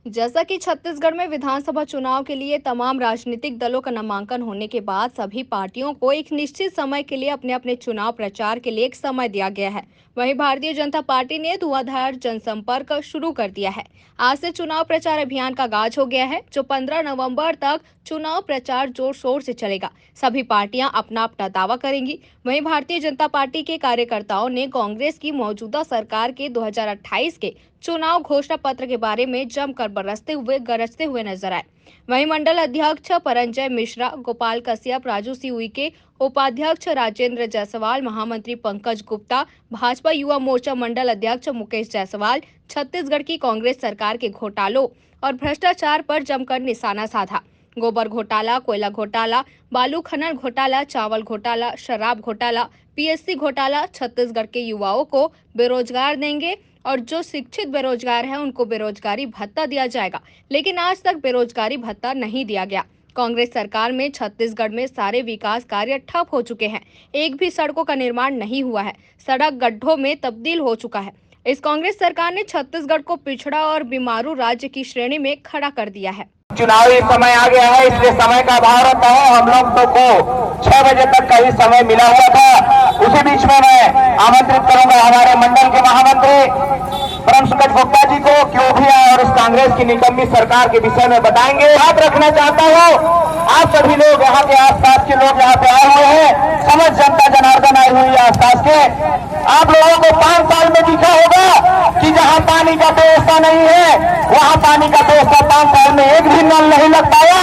जैसा कि छत्तीसगढ़ में विधानसभा चुनाव के लिए तमाम राजनीतिक दलों का नामांकन होने के बाद सभी पार्टियों को एक निश्चित समय के लिए अपने अपने चुनाव प्रचार के लिए एक समय दिया गया है। वहीं भारतीय जनता पार्टी ने धुआंधार जनसंपर्क शुरू कर दिया है। आज से चुनाव प्रचार अभियान का आगाज हो गया है, जो 15 नवंबर तक चुनाव प्रचार जोर शोर से चलेगा। सभी पार्टियां अपना अपना दावा करेंगी। वहीं भारतीय जनता पार्टी के कार्यकर्ताओं ने कांग्रेस की मौजूदा सरकार के 2028 के चुनाव घोषणा पत्र के बारे में जमकर गरजते हुए नजर आए। वहीं मंडल अध्यक्ष परंजय मिश्रा, गोपाल कश्यप, राजू सी उइके, उपाध्यक्ष राजेंद्र जायसवाल, महामंत्री पंकज गुप्ता, भाजपा युवा मोर्चा मंडल अध्यक्ष मुकेश जायसवाल छत्तीसगढ़ की कांग्रेस सरकार के घोटालों और भ्रष्टाचार पर जमकर निशाना साधा। गोबर घोटाला, कोयला घोटाला, बालू खनन घोटाला, चावल घोटाला, शराब घोटाला, पीएससी घोटाला, छत्तीसगढ़ के युवाओं को बेरोजगार देंगे और जो शिक्षित बेरोजगार हैं उनको बेरोजगारी भत्ता दिया जाएगा। लेकिन आज तक बेरोजगारी भत्ता नहीं दिया गया। कांग्रेस सरकार में छत्तीसगढ़ में सारे विकास कार्य ठप हो चुके हैं। एक भी सड़कों का निर्माण नहीं हुआ है। सड़क गड्ढों में तब्दील हो चुका है। इस कांग्रेस सरकार ने छत्तीसगढ़ को पिछड़ा और बीमारू राज्य की श्रेणी में खड़ा कर दिया है। चुनावी समय आ गया है, इसलिए समय का अभाव रहता है। हम लोग को 6 बजे तक का ही समय मिला हुआ था। उसी बीच में मैं आमंत्रित करूंगा हमारे मंडल के महामंत्री पंकज गुप्ता जी को, क्यों भी आए और इस कांग्रेस की निकम्मी सरकार के विषय में बताएंगे। याद रखना चाहता हूँ, आप सभी लोग यहाँ के आसपास के लोग यहाँ पे आए हुए हैं, समझ जनता जनार्दन आई हुई है आसपास के। आप लोगों को 5 साल में दिखा होगा कि जहाँ पानी का व्यवस्था नहीं है वहाँ पानी का व्यवस्था 5 साल में एक भी नल नहीं लग पाया,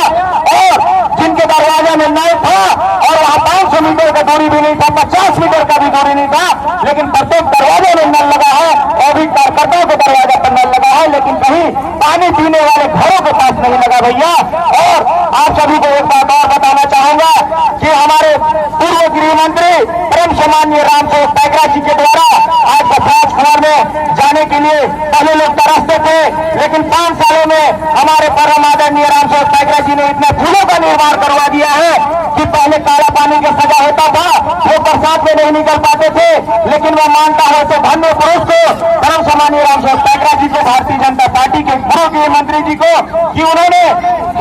और जिनके दरवाजे में नल था और वहाँ 500 मीटर का दूरी भी नहीं था, 50 मीटर का भी दूरी नहीं था, लेकिन प्रत्येक दरवाजे में नल लगा है और भी कार्यकर्ताओं के दरवाजे पर नल लगा है, लेकिन कहीं पानी पीने वाले घरों के पास नहीं लगा भैया। और आप सभी को एक बात और बताना चाहूंगा कि हमारे पूर्व गृह मंत्री परम सम्माननीय रामसेवक पैकरा जी के द्वारा आज राजकुमार में जाने के लिए पहले लोग तरसते थे, लेकिन 5 सालों में हमारे परम आदरणीय रामसेवक पैकरा जी ने इतने पुलों का निर्माण करवा दिया है कि पहले काला पानी का सजा होता था, वो बरसात में नहीं निकल पाते थे, लेकिन वो मानता है ऐसे धन्य पुरुष को, परम सम्माननीय रामसेवक पैकरा जी को, भारतीय जनता पार्टी के पूर्व गृह मंत्री जी को, कि उन्होंने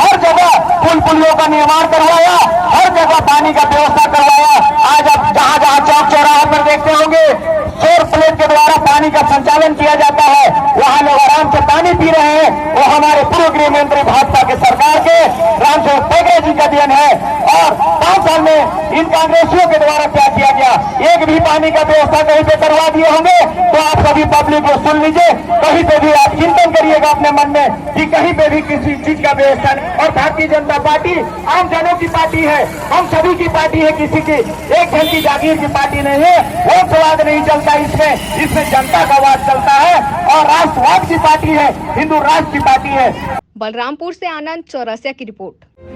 हर जगह पुलियों का निर्माण करवाया, हर जगह पानी का व्यवस्था करवाया। आज आप जहां जहां चौक चौराहे पर देखते होंगे सौर प्लेट के द्वारा पानी का संचालन किया जाता है, वहां लोग आराम से पानी पी रहे हैं। वो हमारे पूर्व गृह मंत्री भाजपा के सरकार के रामसेवक पैकरा जी का देन है। और 5 साल में इन कांग्रेसियों के द्वारा क्या किया गया, एक भी पानी का व्यवस्था कहीं पे करवा दिए होंगे तो आप सभी पब्लिक को सुन लीजिए, कहीं पे भी आप चिंतन करिएगा अपने मन में कि कहीं पे भी किसी चीज का व्यवस्था नहीं। और भारतीय जनता पार्टी आम जनों की पार्टी है, हम सभी की पार्टी है, किसी की एक जन की जागीर की पार्टी नहीं है। वोट स्वाद नहीं चलता इसमें जनता का वाद चलता है और राष्ट्रवाद की पार्टी है, हिंदू राष्ट्र की पार्टी है। बलरामपुर से आनंद चौरसिया की रिपोर्ट।